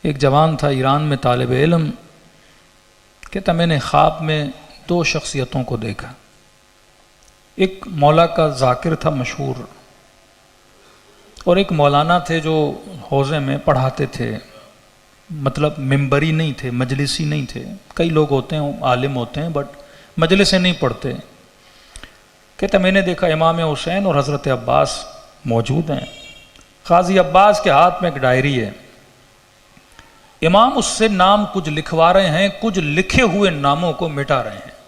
ایک جوان تھا ایران میں طالب علم، کہتا میں نے خواب میں دو شخصیتوں کو دیکھا۔ ایک مولا کا ذاکر تھا مشہور، اور ایک مولانا تھے جو حوزے میں پڑھاتے تھے، مطلب ممبری نہیں تھے، مجلسی نہیں تھے۔ کئی لوگ ہوتے ہیں عالم ہوتے ہیں بٹ مجلسیں نہیں پڑھتے۔ کہتا میں نے دیکھا امام حسین اور حضرت عباس موجود ہیں۔ قاضی عباس کے ہاتھ میں ایک ڈائری ہے، امام اس سے نام کچھ لکھوا رہے ہیں، کچھ لکھے ہوئے ناموں کو مٹا رہے ہیں۔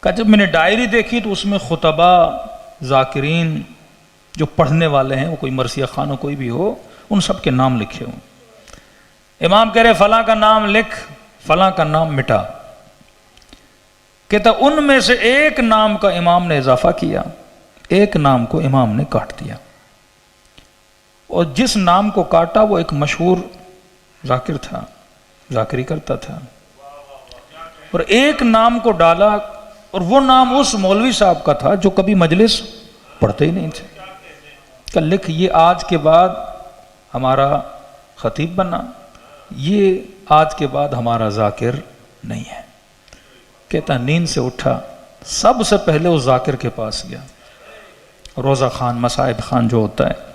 کہ جب میں نے ڈائری دیکھی تو اس میں خطبہ، ذاکرین جو پڑھنے والے ہیں، وہ کوئی مرثیہ خان ہو کوئی بھی ہو، ان سب کے نام لکھے ہوں۔ امام کہہ رہے فلاں کا نام لکھ، فلاں کا نام مٹا۔ کہتا ان میں سے ایک نام کا امام نے اضافہ کیا، ایک نام کو امام نے کاٹ دیا، اور جس نام کو کاٹا وہ ایک مشہور ذاکر تھا، ذاکری کرتا تھا، اور ایک نام کو ڈالا، اور وہ نام اس مولوی صاحب کا تھا جو کبھی مجلس پڑھتے ہی نہیں تھے۔ کہ لکھ یہ آج کے بعد ہمارا خطیب بنا، یہ آج کے بعد ہمارا ذاکر نہیں ہے۔ کہتا نیند سے اٹھا، سب سے پہلے اس ذاکر کے پاس گیا، روزہ خان، مصائب خان جو ہوتا ہے۔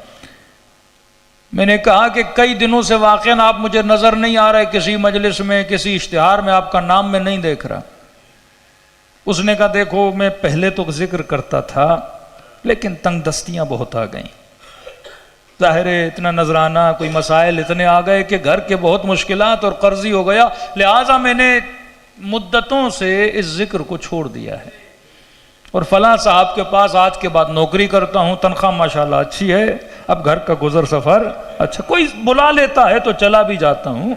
میں نے کہا کہ کئی دنوں سے واقعاً آپ مجھے نظر نہیں آ رہے، کسی مجلس میں، کسی اشتہار میں آپ کا نام میں نہیں دیکھ رہا۔ اس نے کہا دیکھو میں پہلے تو ذکر کرتا تھا لیکن تنگ دستیاں بہت آ گئیں، ظاہر ہے اتنا نذرانہ، کوئی مسائل اتنے آ گئے کہ گھر کے بہت مشکلات اور قرضی ہو گیا، لہٰذا میں نے مدتوں سے اس ذکر کو چھوڑ دیا ہے، اور فلاں صاحب کے پاس آج کے بعد نوکری کرتا ہوں، تنخواہ ماشاءاللہ اچھی ہے، اب گھر کا گزر سفر اچھا، کوئی بلا لیتا ہے تو چلا بھی جاتا ہوں،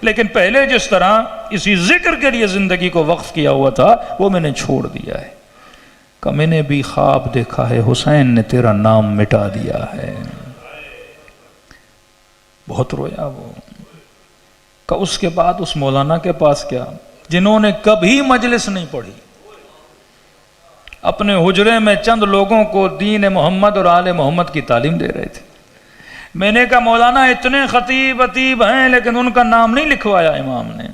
لیکن پہلے جس طرح اسی ذکر کے لیے زندگی کو وقف کیا ہوا تھا وہ میں نے چھوڑ دیا ہے۔ کہ میں نے بھی خواب دیکھا ہے حسین نے تیرا نام مٹا دیا ہے۔ بہت رویا وہ۔ کہ اس کے بعد اس مولانا کے پاس کیا، جنہوں نے کبھی مجلس نہیں پڑھی، اپنے حجرے میں چند لوگوں کو دین محمد اور آل محمد کی تعلیم دے رہے تھے۔ میں نے کہا مولانا اتنے خطیب اتیب ہیں لیکن ان کا نام نہیں لکھوایا امام نے،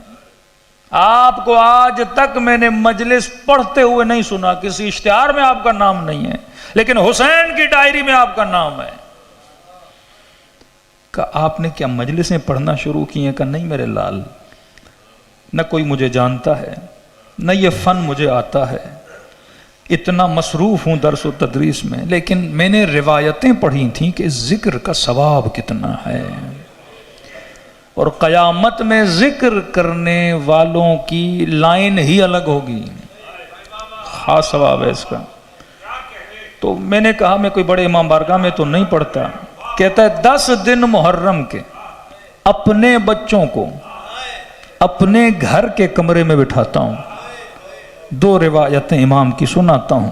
آپ کو آج تک میں نے مجلس پڑھتے ہوئے نہیں سنا، کسی اشتہار میں آپ کا نام نہیں ہے، لیکن حسین کی ڈائری میں آپ کا نام ہے۔ کہ آپ نے کیا مجلسیں پڑھنا شروع کی ہیں؟ کہ نہیں میرے لال، نہ کوئی مجھے جانتا ہے، نہ یہ فن مجھے آتا ہے، اتنا مصروف ہوں درس و تدریس میں، لیکن میں نے روایتیں پڑھی تھیں کہ اس ذکر کا ثواب کتنا ہے، اور قیامت میں ذکر کرنے والوں کی لائن ہی الگ ہوگی، خاص ثواب ہے اس کا۔ تو میں نے کہا میں کوئی بڑے امام بارگاہ میں تو نہیں پڑھتا۔ کہتا ہے 10 دن محرم کے اپنے بچوں کو اپنے گھر کے کمرے میں بٹھاتا ہوں، 2 روایتیں امام کی سناتا ہوں،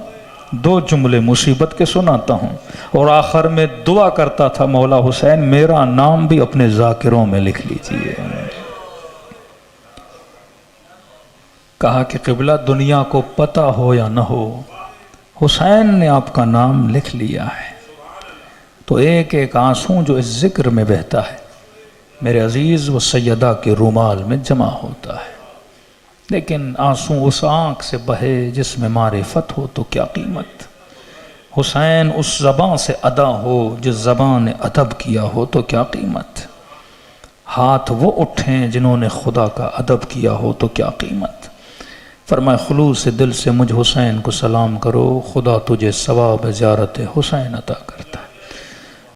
2 جملے مصیبت کے سناتا ہوں، اور آخر میں دعا کرتا تھا مولا حسین میرا نام بھی اپنے ذاکروں میں لکھ لیجئے۔ کہا کہ قبلہ دنیا کو پتہ ہو یا نہ ہو، حسین نے آپ کا نام لکھ لیا ہے، تو ایک ایک آنسو جو اس ذکر میں بہتا ہے میرے عزیز وہ سیدہ کے رومال میں جمع ہوتا ہے، لیکن آنسو اس آنکھ سے بہے جس میں معرفت ہو تو کیا قیمت، حسین اس زبان سے ادا ہو جس زبان نے ادب کیا ہو تو کیا قیمت، ہاتھ وہ اٹھیں جنہوں نے خدا کا ادب کیا ہو تو کیا قیمت۔ فرمائے خلوص دل سے مجھ حسین کو سلام کرو، خدا تجھے ثواب زیارت حسین عطا کرتا۔